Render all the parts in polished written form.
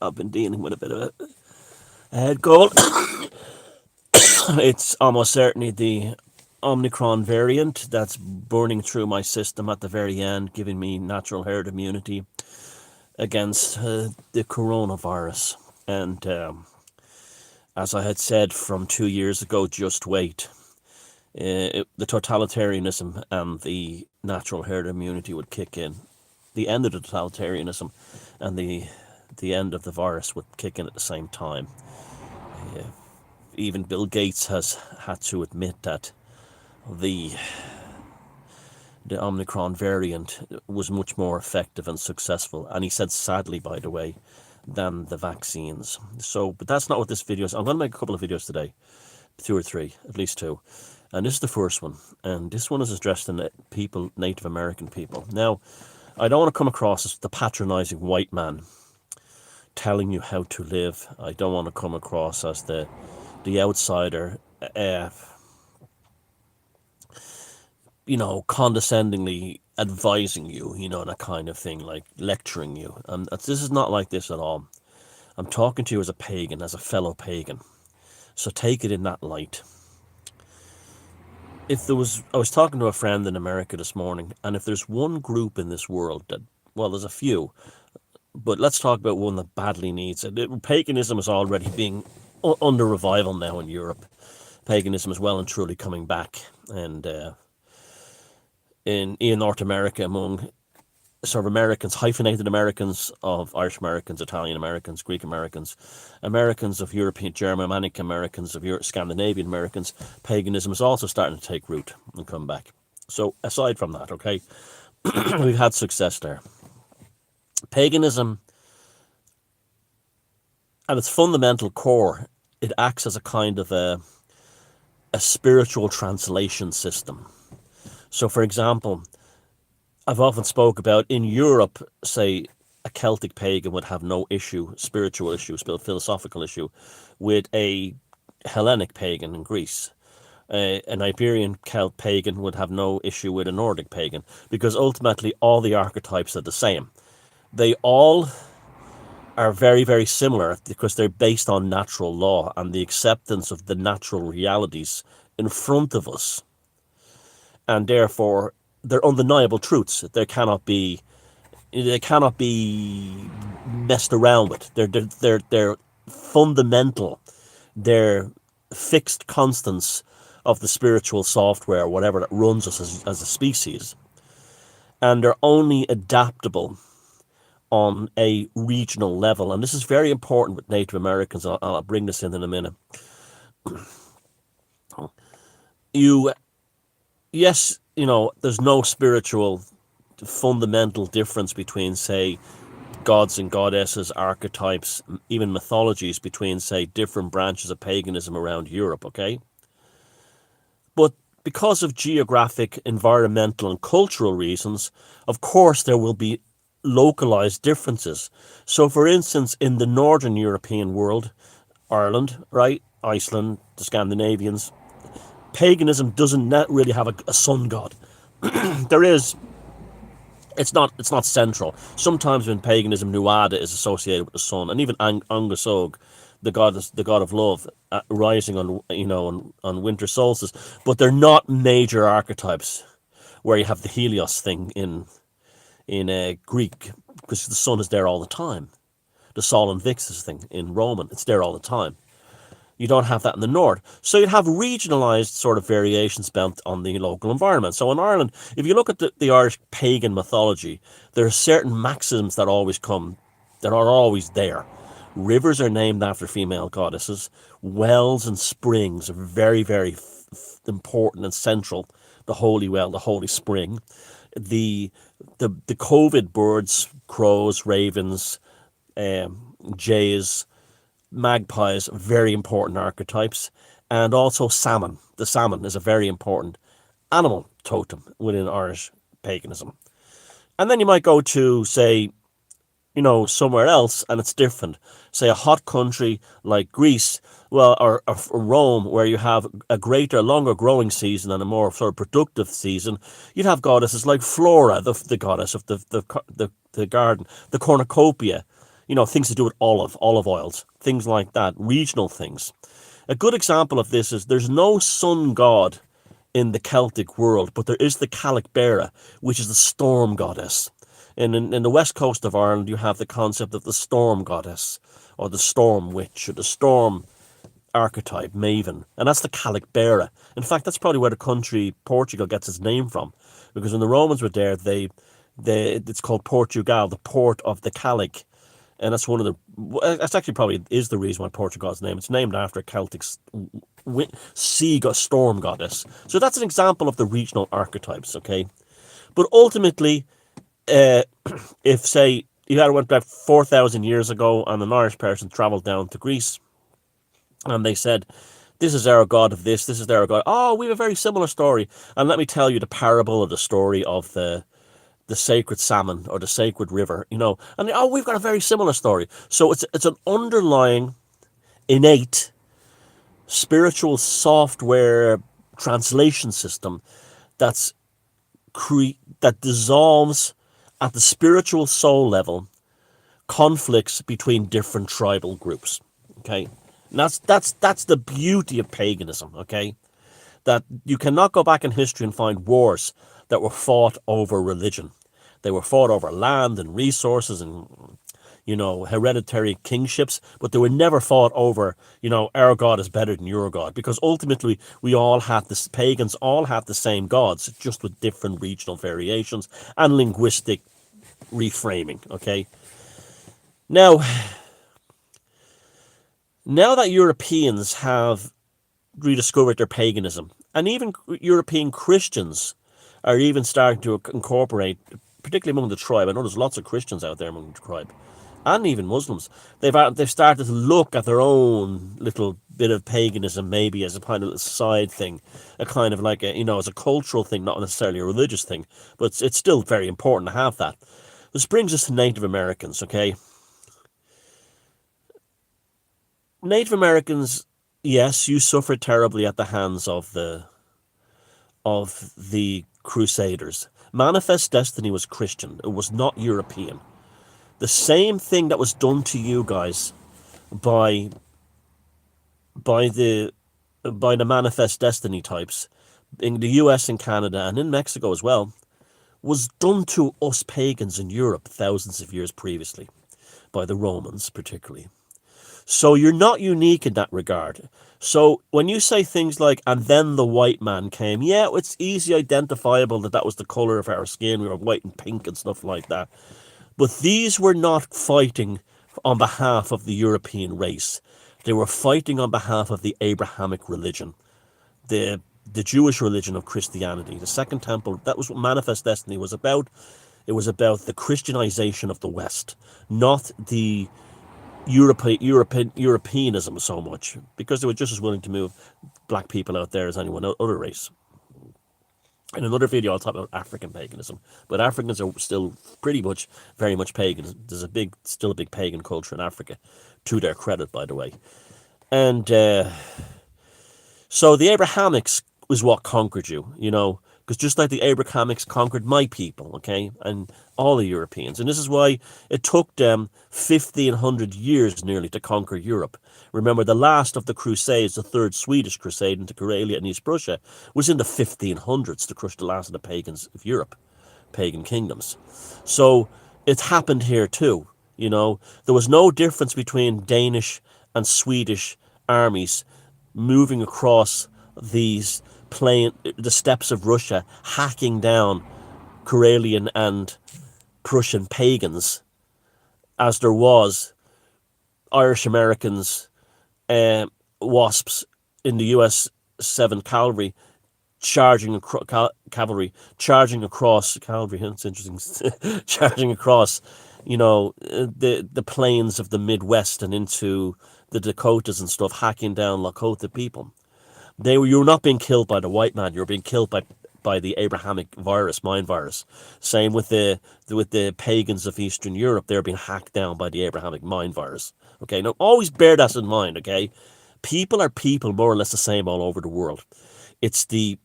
I've been dealing with a bit of a head cold. It's almost certainly the Omicron variant that's burning through my system at the very end, giving me natural herd immunity against the coronavirus. And as I had said from 2 years ago, just wait. The totalitarianism and the natural herd immunity would kick in. The end of the totalitarianism and the end of the virus would kick in at the same time. Even Bill Gates has had to admit that the the Omicron variant was much more effective and successful, and he said sadly, by the way, than the vaccines. So, but that's not what this video is. I'm going to make a couple of videos today, two or three, at least two. And this is the first one, and this one is addressed to people, Native American people. Now, I don't want to come across as the patronizing white man telling you how to live. I don't want to come across as the outsider, condescendingly advising you, that kind of thing, like lecturing you. This is not like this at all. I'm talking to you as a pagan, as a fellow pagan. So take it in that light. I was talking to a friend in America this morning, and if there's one group in this world that, well, there's a few, but let's talk about one that badly needs it. Paganism is already being under revival now in Europe. Paganism is well and truly coming back, and in North America among sort of Americans, hyphenated Americans, of Irish Americans, Italian Americans, Greek Americans, Americans of European, Germanic Americans, of Scandinavian Americans, paganism is also starting to take root and come back. So aside from that, okay, we've had success there. Paganism, at its fundamental core, it acts as a kind of a spiritual translation system. So, for example, I've often spoke about in Europe, say, a Celtic pagan would have no issue, spiritual issue, philosophical issue, with a Hellenic pagan in Greece. An Iberian Celt pagan would have no issue with a Nordic pagan, because ultimately all the archetypes are the same. They all are very, very similar because they're based on natural law and the acceptance of the natural realities in front of us. And therefore, they're undeniable truths. They cannot be messed around with. They're fundamental. They're fixed constants of the spiritual software, whatever that runs us as a species, and they're only adaptable on a regional level. And this is very important with Native Americans. I'll bring this in a minute. Yes, there's no spiritual fundamental difference between, say, gods and goddesses, archetypes, even mythologies between, say, different branches of paganism around Europe, okay? But because of geographic, environmental, and cultural reasons, of course there will be localized differences. So, for instance, in the Northern European world, Ireland, right, Iceland, the Scandinavians, paganism doesn't really have a sun god. There is. It's not central. Sometimes when paganism, Nuada is associated with the sun, and even Angusog, the god of love, rising on winter solstice. But they're not major archetypes, where you have the Helios thing in Greek, because the sun is there all the time. The Sol Invictus thing in Roman, it's there all the time. You don't have that in the north. So you'd have regionalised sort of variations based on the local environment. So in Ireland, if you look at the Irish pagan mythology, there are certain maxims that are always there. Rivers are named after female goddesses. Wells and springs are very, very important and central. The holy well, the holy spring. The COVID birds, crows, ravens, jays, magpies, very important archetypes, and also salmon. The salmon is a very important animal totem within Irish paganism. And then you might go to, say, somewhere else, and it's different. Say a hot country like Greece, well, or Rome, where you have a longer growing season and a more sort of productive season. You'd have goddesses like Flora, the goddess of the garden, the cornucopia. things to do with olive oils, things like that, regional things. A good example of this is there's no sun god in the Celtic world, but there is the Cailleach, which is the storm goddess. In the west coast of Ireland, you have the concept of the storm goddess, or the storm witch, or the storm archetype, maven, and that's the Cailleach. In fact, that's probably where the country Portugal gets its name from, because when the Romans were there, it's called Portugal, the port of the Cailleach, and that's one of the. That's actually probably is the reason why Portugal's name. It's named after a Celtic storm goddess. So that's an example of the regional archetypes. Okay, but ultimately, if say you had went back 4,000 years ago, and an Irish person travelled down to Greece, and they said, "This is our god of this. This is our god." Oh, we have a very similar story, and let me tell you the parable or the story of the sacred salmon or the sacred river, and we've got a very similar story. So it's an underlying, innate, spiritual software translation system that dissolves at the spiritual soul level conflicts between different tribal groups. Okay, and that's the beauty of paganism. Okay, that you cannot go back in history and find wars that were fought over religion. They were fought over land and resources and, hereditary kingships, but they were never fought over, our God is better than your God, because ultimately pagans all had the same gods, just with different regional variations and linguistic reframing, okay? Now that Europeans have rediscovered their paganism, and even European Christians are even starting to incorporate, particularly among the tribe. I know there's lots of Christians out there among the tribe, and even Muslims. They've started to look at their own little bit of paganism, maybe as a kind of side thing, a kind of like as a cultural thing, not necessarily a religious thing, but it's still very important to have that. This brings us to Native Americans. Okay, Native Americans, yes, you suffered terribly at the hands of the Crusaders. Manifest Destiny was Christian. It was not European. The same thing that was done to you guys by the Manifest Destiny types in the US and Canada and in Mexico as well was done to us pagans in Europe thousands of years previously by the Romans particularly. So you're not unique in that regard. So when you say things like, and then the white man came, yeah, it's easy identifiable that was the colour of our skin. We were white and pink and stuff like that. But these were not fighting on behalf of the European race. They were fighting on behalf of the Abrahamic religion, the Jewish religion of Christianity. The Second Temple, that was what Manifest Destiny was about. It was about the Christianization of the West, not the Europeanism so much, because they were just as willing to move black people out there as anyone other race. In another video, I'll talk about African paganism, but Africans are still very much pagan. There's still a big pagan culture in Africa, to their credit, by the way. And so the Abrahamics was what conquered you, because just like the Abrahamics conquered my people, okay, and all the Europeans. And this is why it took them 1,500 years nearly to conquer Europe. Remember, the last of the Crusades, the Third Swedish Crusade into Karelia and East Prussia, was in the 1500s to crush the last of the pagans of Europe, pagan kingdoms. So it happened here too, There was no difference between Danish and Swedish armies moving across the steppes of Russia, hacking down Karelian and Prussian pagans, as there was Irish Americans, WASPs in the US 7th Cavalry charging across cavalry. It's interesting, charging across, the plains of the Midwest and into the Dakotas and stuff, hacking down Lakota people. You were not being killed by the white man. You were being killed by the Abrahamic mind virus. Same with the pagans of Eastern Europe. They're being hacked down by the Abrahamic mind virus. Okay, now always bear that in mind. Okay, people are people more or less the same all over the world. It's the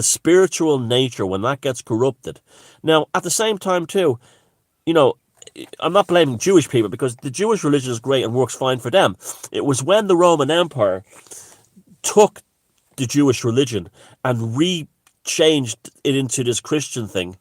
spiritual nature when that gets corrupted. Now, at the same time too, I'm not blaming Jewish people because the Jewish religion is great and works fine for them. It was when the Roman Empire took the Jewish religion and changed it into this Christian thing,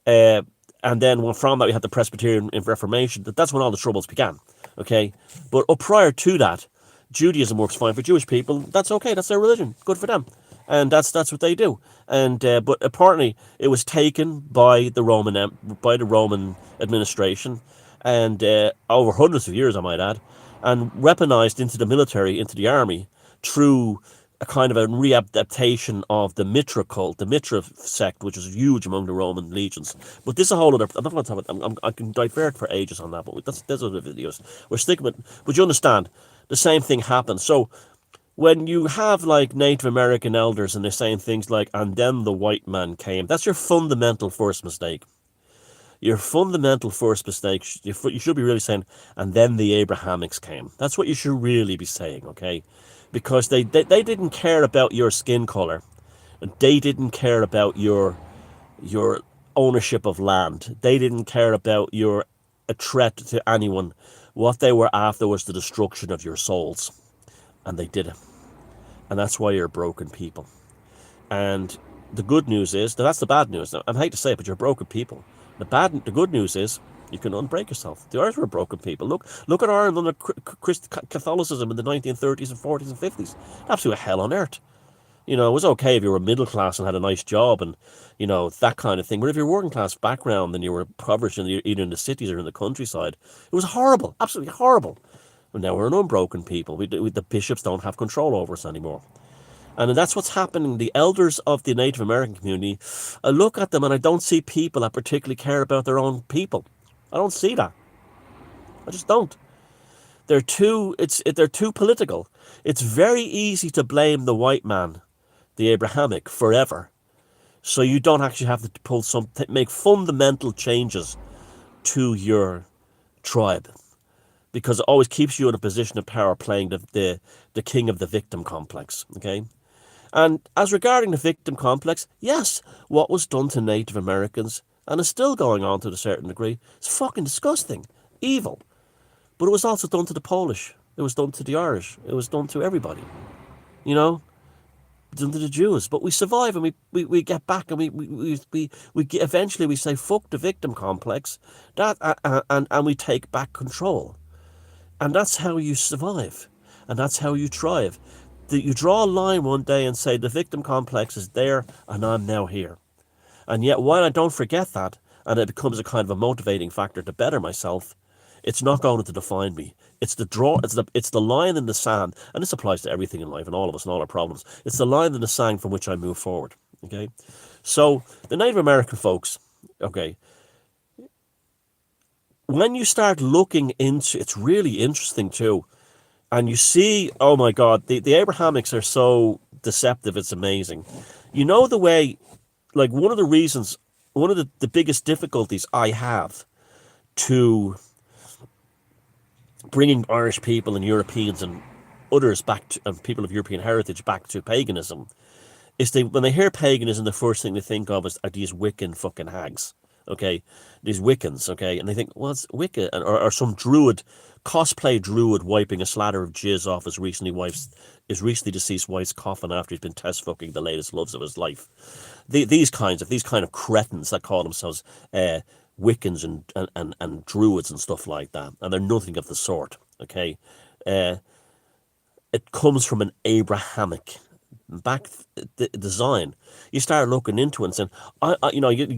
uh, and then from that we had the Presbyterian Reformation. That's when all the troubles began. Okay, but up prior to that, Judaism works fine for Jewish people. That's okay. That's their religion. Good for them, and that's what they do. And but apparently it was taken by the Roman administration, and over hundreds of years, I might add, and weaponized into the military, into the army, through a kind of a readaptation of the Mitra cult, the Mitra sect, which was huge among the Roman legions. But this is a whole other. I'm not going to talk about. I can divert for ages on that, but there's other videos. We're sticking with. But you understand, the same thing happened. So when you have like Native American elders and they're saying things like, "And then the white man came," that's your fundamental first mistake. Your fundamental first mistake. You should be really saying, "And then the Abrahamics came." That's what you should really be saying, okay? Because they didn't care about your skin color. They didn't care about your ownership of land. They didn't care about your a threat to anyone. What they were after was the destruction of your souls. And they did it. And that's why you're a broken people. And the good news is, that's the bad news. I hate to say it, but you're broken people. The good news is, you can unbreak yourself. The Irish were broken people. Look at Ireland under Catholicism in the 1930s and 40s and 50s. Absolute hell on earth. You know, it was okay if you were middle class and had a nice job and, you know, that kind of thing. But if you're working class background and you were impoverished either in the cities or in the countryside, it was horrible. Absolutely horrible. But now we're an unbroken people. The bishops don't have control over us anymore. And that's what's happening. The elders of the Native American community, I look at them and I don't see people that particularly care about their own people. I don't see that. I just don't. They're too political. It's very easy to blame the white man, the Abrahamic, forever. So you don't actually have to make fundamental changes to your tribe, because it always keeps you in a position of power, playing the king of the victim complex. Okay. And as regarding the victim complex, yes, what was done to Native Americans, and is still going on to a certain degree, is fucking disgusting, evil. But it was also done to the Polish. It was done to the Irish. It was done to everybody. You know, done to the Jews. But we survive and we get back, and we eventually we say fuck the victim complex, and we take back control. And that's how you survive, and that's how you thrive. You draw a line one day and say the victim complex is there, and I'm now here. And yet, while I don't forget that, and it becomes a kind of a motivating factor to better myself, it's not going to define me. It's the line in the sand, and this applies to everything in life and all of us and all our problems. It's the line in the sand from which I move forward. Okay, so the Native American folks, okay, when you start looking into, it's really interesting too, and you see, oh my God, the Abrahamics are so deceptive. It's amazing. You know, the way, like one of the biggest difficulties I have to bringing Irish people and Europeans and others back to, and people of European heritage back to paganism, is when they hear paganism, the first thing they think of are these Wiccan fucking hags, okay? These Wiccans, okay? And they think, well, it's Wicca, or some druid, cosplay druid wiping a slather of jizz off his recently deceased wife's coffin after he's been test fucking the latest loves of his life. These kind of cretins that call themselves Wiccans and druids and stuff like that, and they're nothing of the sort, okay? It comes from an Abrahamic design. You start looking into it and saying,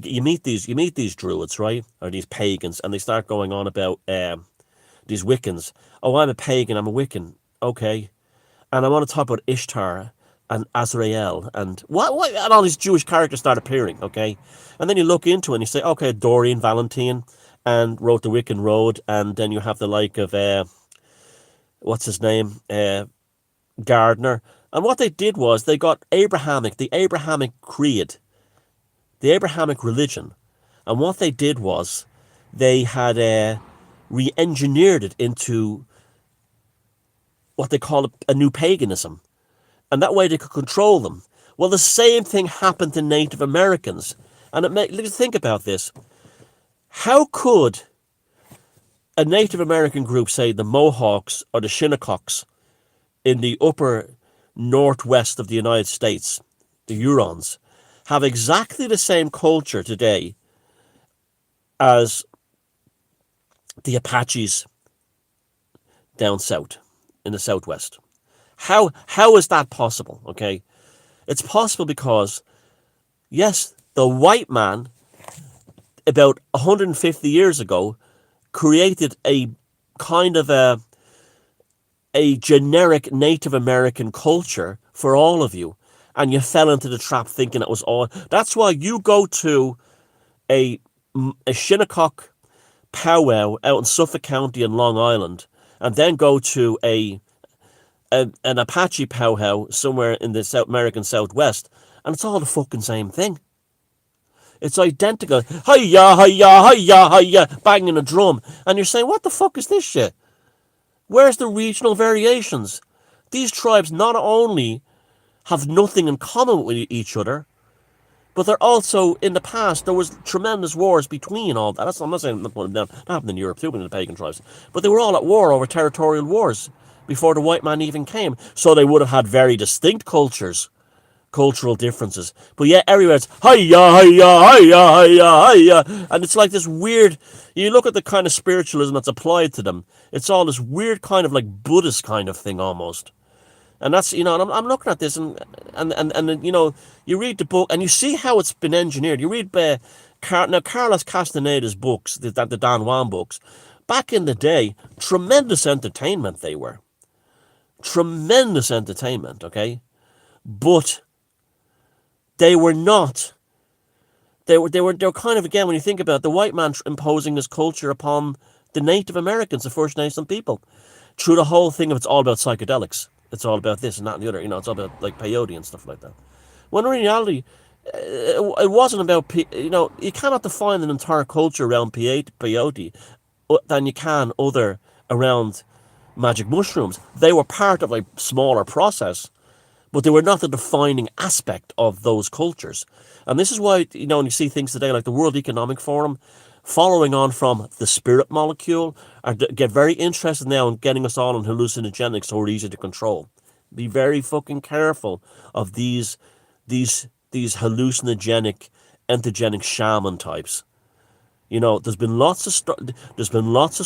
you meet these druids, right, or these pagans, and they start going on about these Wiccans. Oh, I'm a pagan, I'm a Wiccan, okay, and I want to talk about Ishtar and Azrael and what, and all these Jewish characters start appearing, okay, and then you look into it and you say, okay, Dorian Valentine and wrote the Wiccan Road, and then you have the like of what's his name, Gardner. And what they did was they got the Abrahamic creed, the Abrahamic religion. And what they did was they had re-engineered it into what they call a new paganism. And that way they could control them. Well, the same thing happened to Native Americans. And let's think about this. How could a Native American group, say the Mohawks or the Shinnecox in the upper northwest of the United States, the Hurons, have exactly the same culture today as the Apaches down south in the southwest. How is that possible? Okay, it's possible because yes, the white man about 150 years ago created a kind of a generic Native American culture for all of you, and you fell into the trap thinking it was all. That's why you go to a a Shinnecock powwow out in Suffolk County in Long Island, and then go to an Apache powwow somewhere in the South American Southwest, and it's all the fucking same thing. It's identical. Hiya, hiya, hiya, hiya, banging a drum. And you're saying, what the fuck is this shit? Where's the regional variations? These tribes not only have nothing in common with each other, but they're also, in the past, there was tremendous wars between all that. I'm not saying I'm not putting them down. That happened in Europe too, in the pagan tribes. But they were all at war over territorial wars before the white man even came. So they would have had very distinct cultures, cultural differences. But yet everywhere it's hiya, hiya, hiya, hiya, hiya. And it's like this weird, you look at the kind of spiritualism that's applied to them, it's all this weird kind of like Buddhist kind of thing almost. And that's, and I'm looking at this and you read the book and you see how it's been engineered. You read now Carlos Castaneda's books, the Don Juan books. Back in the day, tremendous entertainment they were. Tremendous entertainment, okay? But they were not. They were kind of, again, when you think about it, the white man imposing this culture upon the Native Americans, the First Nation people, through the whole thing of it's all about psychedelics. It's all about this and that and the other. It's all about like peyote and stuff like that. When in reality, it wasn't about, you cannot define an entire culture around peyote than you can other around magic mushrooms. They were part of a smaller process, but they were not the defining aspect of those cultures. And this is why, when you see things today like the World Economic Forum, following on from the spirit molecule, get very interested now in getting us all on hallucinogenics so we're easy to control. Be very fucking careful of these hallucinogenic, entheogenic shaman types. There's been lots of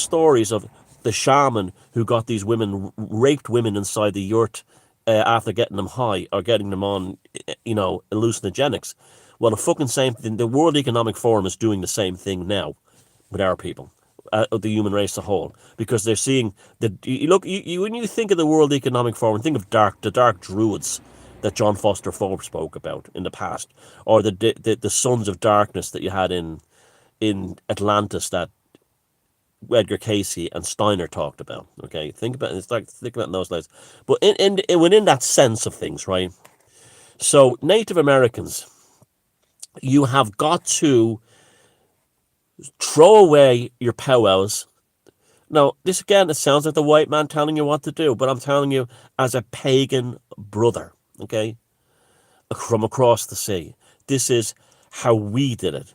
stories of the shaman who got these women, raped women inside the yurt after getting them high or getting them on, hallucinogenics. Well, the fucking same thing. The World Economic Forum is doing the same thing now with our people, the human race as a whole, because they're seeing that. When you think of the World Economic Forum, think of the dark druids that John Foster Thorpe spoke about in the past, or the sons of darkness that you had in Atlantis that Edgar Casey and Steiner talked about. Okay, think about it in those lights. But within that sense of things, right? So Native Americans, you have got to throw away your powwows. Now, this again, it sounds like the white man telling you what to do, but I'm telling you as a pagan brother, okay, from across the sea. This is how we did it.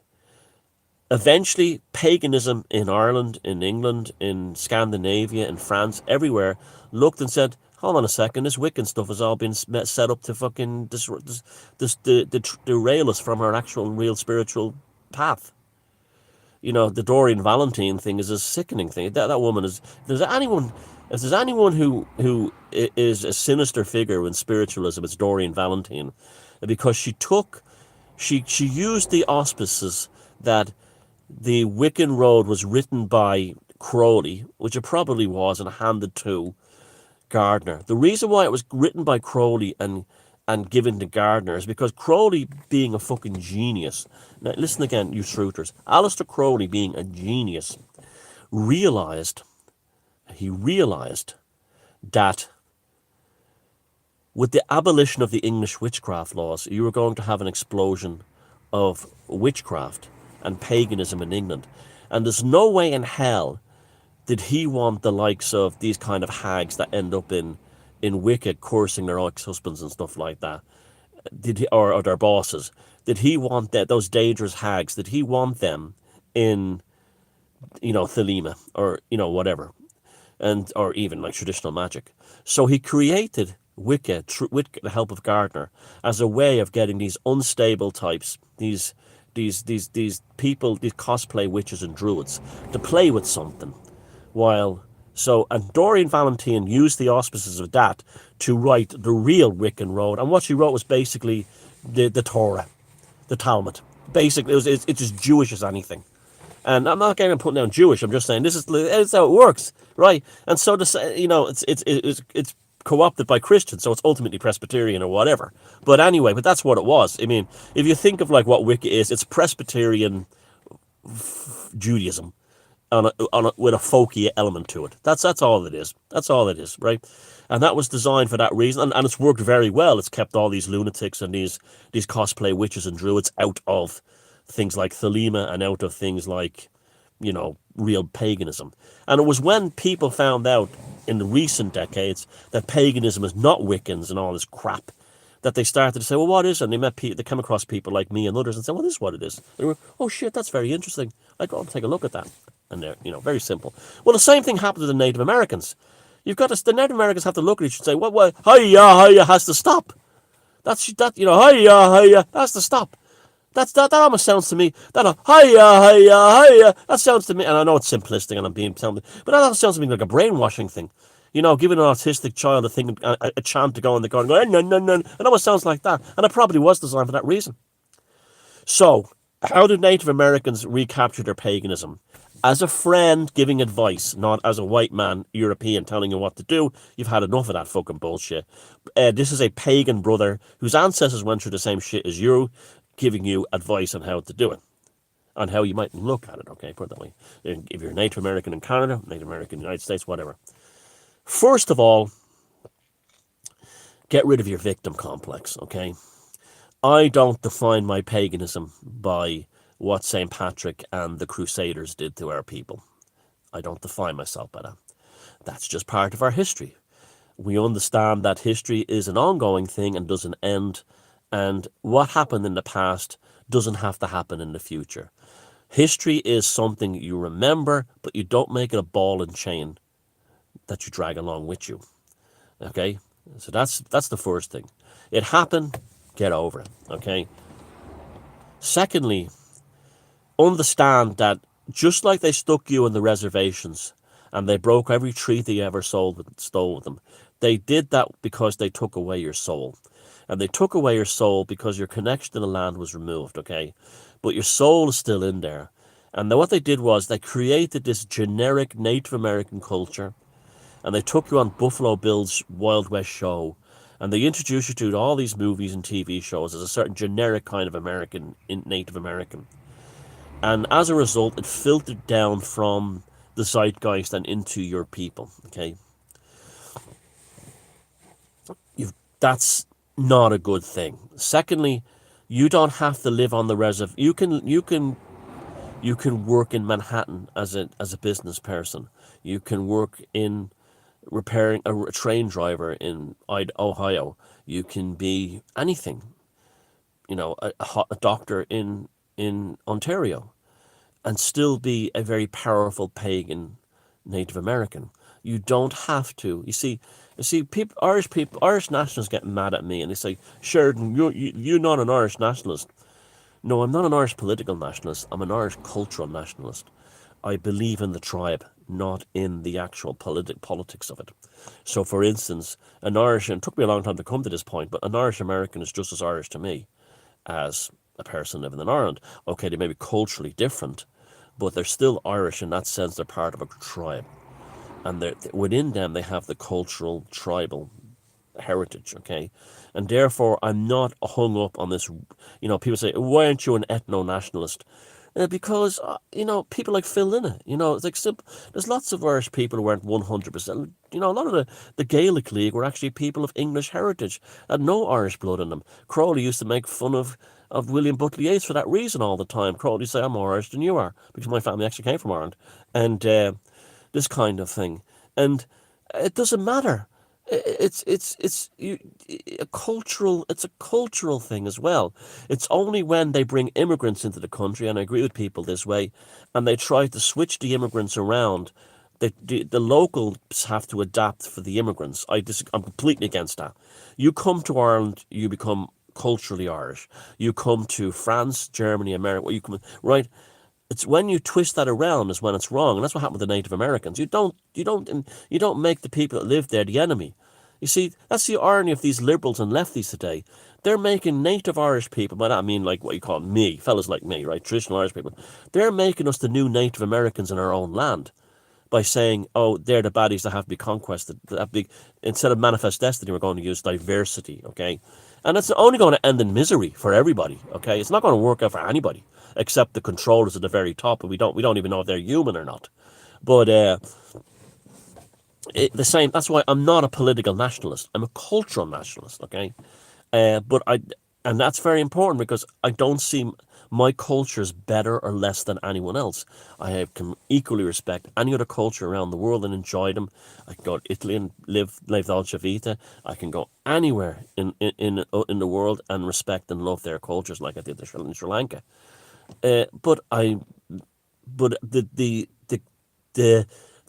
Eventually, paganism in Ireland, in England, in Scandinavia, in France, everywhere, looked and said, hold on a second, this Wiccan stuff has all been set up to fucking derail us from our actual real spiritual path. The Doreen Valentine thing is a sickening thing. That woman is, if there's anyone who is a sinister figure in spiritualism, it's Doreen Valentine. Because she used the auspices that the Wiccan Road was written by Crowley, which it probably was, and handed to Gardner. The reason why it was written by Crowley and given to Gardner is because Crowley, being a fucking genius. Now, listen again, you truthers. Aleister Crowley, being a genius, realized that with the abolition of the English witchcraft laws, you were going to have an explosion of witchcraft and paganism in England. And there's no way in hell did he want the likes of these kind of hags that end up in Wicca cursing their ex-husbands and stuff like that, or their bosses. Did he want those dangerous hags? Did he want them in Thelema, or whatever, and or even like traditional magic. So he created Wicca with the help of Gardner as a way of getting these unstable types, these people, these cosplay witches and druids, to play with something. While and Doreen Valentine used the auspices of that to write the real Wiccan Road, and what she wrote was basically the Torah, the Talmud. Basically, it's as Jewish as anything. And I'm not getting putting down Jewish. I'm just saying this is how it works, right? And so it's co-opted by Christians, so it's ultimately Presbyterian or whatever. But that's what it was. I mean, if you think of like what Wicca is, it's Presbyterian Judaism with a folky element to it. That's all it is. That's all it is, right? And that was designed for that reason, and it's worked very well. It's kept all these lunatics and these cosplay witches and druids out of things like Thelema and out of things like, real paganism. And it was when people found out in the recent decades that paganism is not Wiccans and all this crap, that they started to say, well, what is it? And they came across people like me and others and said, well, this is what it is. They were, oh shit, that's very interesting. I'd go and take a look at that. And they're, very simple. Well, the same thing happened to the Native Americans. The Native Americans have to look at each other and say, well, hiya has to stop. Hiya has to stop. That almost sounds to me, hiya, that sounds to me, and I know it's simplistic and I'm being telling, but that almost sounds to me like a brainwashing thing. Giving an autistic child a chant to go in the garden, going, no, no, no. It almost sounds like that. And it probably was designed for that reason. So, how did Native Americans recapture their paganism? As a friend giving advice, not as a white man, European, telling you what to do. You've had enough of that fucking bullshit. This is a pagan brother whose ancestors went through the same shit as you, giving you advice on how to do it, on how you might look at it, okay, put it that way. If you're Native American in Canada, Native American in the United States, whatever. First of all, get rid of your victim complex, okay? I don't define my paganism by what St. Patrick and the Crusaders did to our people. I don't define myself by that. That's just part of our history. We understand that history is an ongoing thing and doesn't end, and what happened in the past doesn't have to happen in the future. History is something you remember, but you don't make it a ball and chain that you drag along with you. Okay? So that's the first thing. It happened, get over it. Okay? Secondly, understand that just like they stuck you in the reservations and they broke every treaty you ever stole with them, they did that because they took away your soul. And they took away your soul because your connection to the land was removed, okay? But your soul is still in there. And then what they did was they created this generic Native American culture, and they took you on Buffalo Bill's Wild West show, and they introduced you to all these movies and TV shows as a certain generic kind of Native American. And as a result, it filtered down from the zeitgeist and into your people, okay? That's not a good thing. Secondly, you don't have to live on the reserve. You can work in Manhattan as a business person. You can work in repairing a train driver in Ohio. You can be anything. A doctor in Ontario, and still be a very powerful pagan Native American. You don't have to. You see, Irish nationalists get mad at me, and they say, "Sheridan, you're not an Irish nationalist." No, I'm not an Irish political nationalist. I'm an Irish cultural nationalist. I believe in the tribe, not in the actual politics of it. So, for instance, and it took me a long time to come to this point, but an Irish American is just as Irish to me as a person living in Ireland. Okay, they may be culturally different, but they're still Irish in that sense. They're part of a tribe. And within them, they have the cultural, tribal heritage, okay? And therefore, I'm not hung up on this. People say, why aren't you an ethno-nationalist? Because, people like Phil Lynott, it's like simple. There's lots of Irish people who weren't 100%. A lot of the Gaelic League were actually people of English heritage, had no Irish blood in them. Crowley used to make fun of William Butler Yeats for that reason all the time. Crowley used to say, I'm more Irish than you are, because my family actually came from Ireland. And this kind of thing. And it doesn't matter. it's a cultural thing as well. It's only when they bring immigrants into the country, and I agree with people this way, and they try to switch the immigrants around. The locals have to adapt for the immigrants. I'm completely against that. You come to Ireland, you become culturally Irish. You come to France, Germany, America, you come right. It's when you twist that around is when it's wrong, and that's what happened with the Native Americans. You don't make the people that live there the enemy. You see, that's the irony of these liberals and lefties today. They're making native Irish people, by that I mean like what you call me, fellas like me, right, traditional Irish people. They're making us the new Native Americans in our own land by saying, oh, they're the baddies that have to be conquested. That have to be, instead of manifest destiny, we're going to use diversity, okay? And it's only going to end in misery for everybody, okay? It's not going to work out for anybody except the controllers at the very top, and we don't even know if they're human or not. But the same. That's why I'm not a political nationalist. I'm a cultural nationalist, okay? But and that's very important because I don't see my culture as better or less than anyone else. Can equally respect any other culture around the world and enjoy them. I can go to Italy and live Dolce Vita. I can go anywhere in the world and respect and love their cultures like I did in Sri Lanka. But the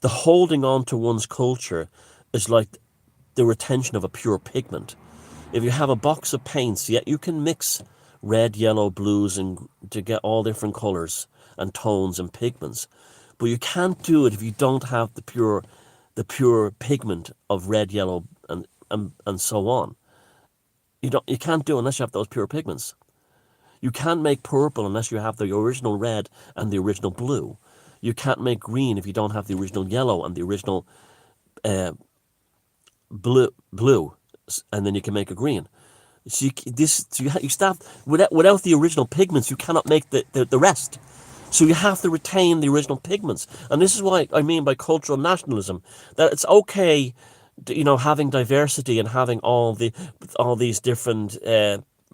the holding on to one's culture is like the retention of a pure pigment. If you have a box of paints, yet you can mix red, yellow, blues, and to get all different colors and tones and pigments, but you can't do it if you don't have the pure pigment of red, yellow, and so on. You can't do it unless you have those pure pigments. You can't make purple unless you have the original red and the original blue. You can't make green if you don't have the original yellow and the original uh, blue, and then you can make a green. You start without the original pigments, you cannot make the rest. So you have to retain the original pigments, and this is why I mean by cultural nationalism that it's okay, having diversity and having all these different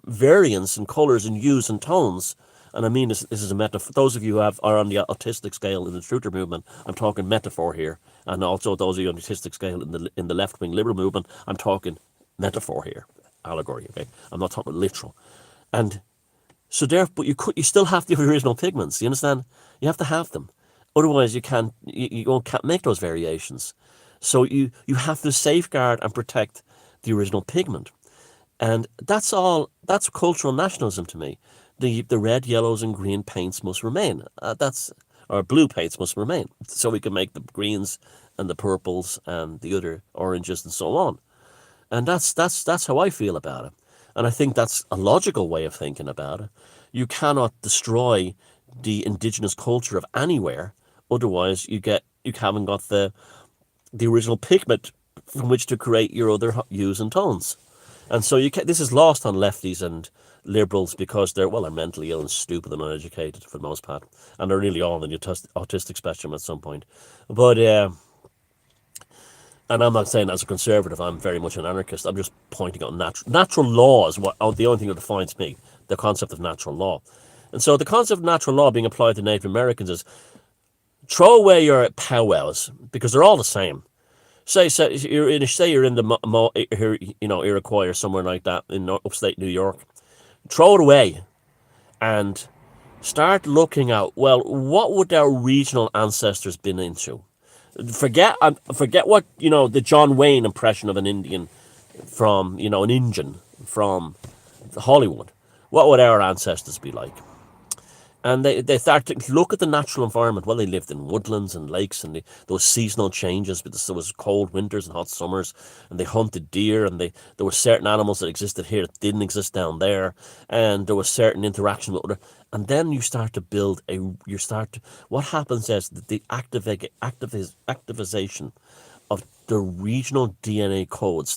variants and colors and hues and tones. And I mean this is a metaphor. Those of you who are on the autistic scale in the Truther movement, I'm talking metaphor here, and also those of you on the autistic scale in the left wing liberal movement, I'm talking metaphor here, allegory. Okay, I'm not talking literal. And so there, but you still have the original pigments. You understand? You have to have them, otherwise you can't make those variations. So you have to safeguard and protect the original pigment. And that's all. That's cultural nationalism to me. The red, yellows, and green paints must remain. Or blue paints must remain, so we can make the greens and the purples and the other oranges and so on. And that's how I feel about it. And I think that's a logical way of thinking about it. You cannot destroy the indigenous culture of anywhere, otherwise you haven't got the original pigment from which to create your other hues and tones. And so this is lost on lefties and liberals because they're mentally ill and stupid and uneducated for the most part, and they're really all on the autistic spectrum at some point. But and I'm not saying as a conservative I'm very much an anarchist. I'm just pointing out natural law is the only thing that defines me, the concept of natural law. And so the concept of natural law being applied to Native Americans is throw away your powwows because they're all the same. Say you're in the Iroquois or somewhere like that in upstate New York. Throw it away and start looking at, well, what would our regional ancestors been into? Forget what the John Wayne impression of an Indian from an Indian from Hollywood. What would our ancestors be like? And they start to look at the natural environment. Well, they lived in woodlands and lakes, and those seasonal changes because there was cold winters and hot summers, and they hunted deer, and there were certain animals that existed here that didn't exist down there, and there was certain interaction with other. And then you start to build what happens is that the activization of the regional DNA code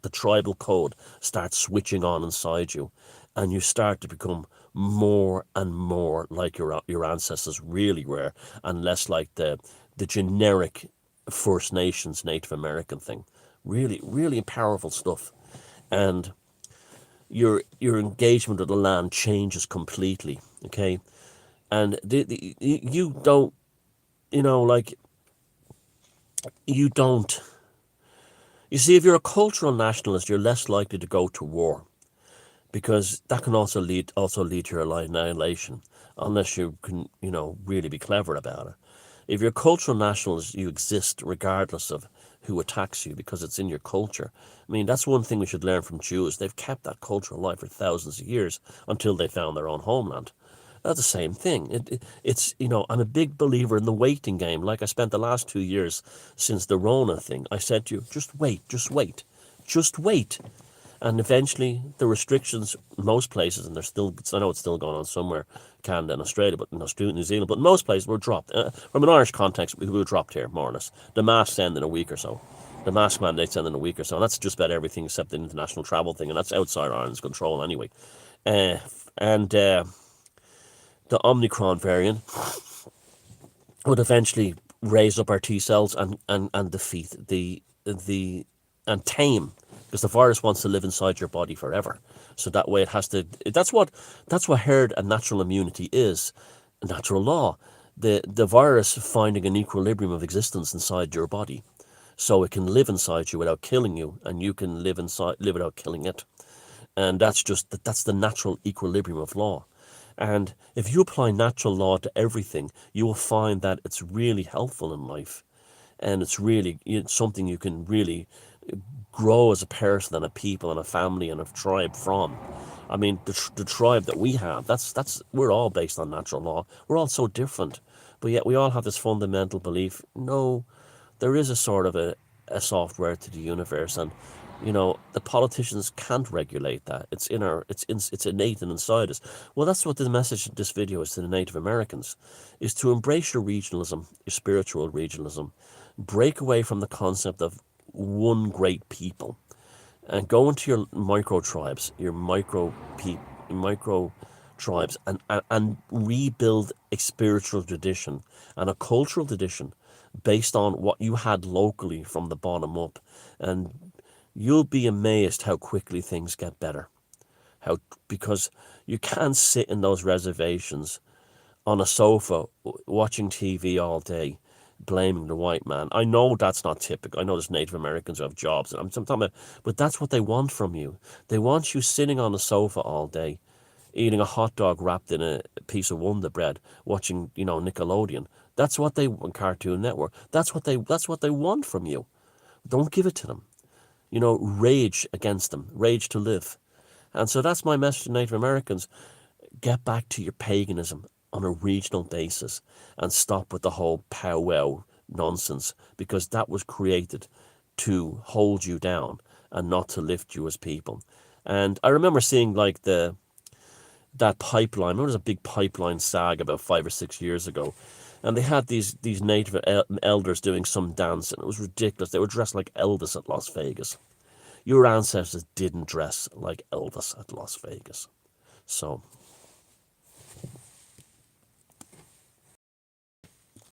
the tribal code starts switching on inside you, and you start to become more and more like your ancestors really were, and less like the generic First Nations Native American thing. Really, really powerful stuff, and your engagement with the land changes completely. Okay, and you don't, like you don't. You see, if you're a cultural nationalist, you're less likely to go to war, because that can also lead to your annihilation, unless you can, really be clever about it. If you're a cultural nationalist, you exist regardless of who attacks you, because it's in your culture. I mean, that's one thing we should learn from Jews. They've kept that culture alive for thousands of years until they found their own homeland. That's the same thing. It's, I'm a big believer in the waiting game. Like I spent the last 2 years since the Rona thing. I said to you, just wait, just wait, just wait. And eventually, the restrictions, most places, and I know it's still going on somewhere, Canada and Australia, but New Zealand, but most places were dropped. From an Irish context, we were dropped here, more or less. The masks end in a week or so. The mask mandates end in a week or so. And that's just about everything except the international travel thing, and that's outside Ireland's control anyway. And the Omicron variant would eventually raise up our T cells and defeat the and tame, because the virus wants to live inside your body forever. So that way it has to. That's what herd and natural immunity is, natural law. The virus finding an equilibrium of existence inside your body, so it can live inside you without killing you, and you can live without killing it. And that's the natural equilibrium of law. And if you apply natural law to everything, you will find that it's really helpful in life, and it's something you can really grow as a person and a people and a family and a tribe from. I mean, the tribe that we have, we're all based on natural law. We're all so different, but yet we all have this fundamental belief. No, there is a sort of a software to the universe, and the politicians can't regulate that. It's innate and inside us. Well, that's what the message of this video is to the Native Americans, is to embrace your regionalism, your spiritual regionalism, break away from the concept of one great people, and go into your micro tribes, micro tribes, and rebuild a spiritual tradition and a cultural tradition based on what you had locally from the bottom up. And you'll be amazed how quickly things get better. Because you can't sit in those reservations on a sofa watching TV all day, blaming the white man. I know that's not typical. I know there's Native Americans who have jobs, and I'm talking about, but that's what they want from you. They want you sitting on a sofa all day, eating a hot dog wrapped in a piece of Wonder Bread, watching Nickelodeon. That's what they want. Cartoon Network. That's what they want from you. Don't give it to them. Rage against them. Rage to live. And so that's my message to Native Americans. Get back to your paganism on a regional basis and stop with the whole powwow nonsense, because that was created to hold you down and not to lift you as people. And I remember seeing like that pipeline. I remember there was a big pipeline sag about 5 or 6 years ago, and they had these native elders doing some dance, and it was ridiculous. They were dressed like Elvis at Las Vegas. Your ancestors didn't dress like Elvis at Las Vegas. So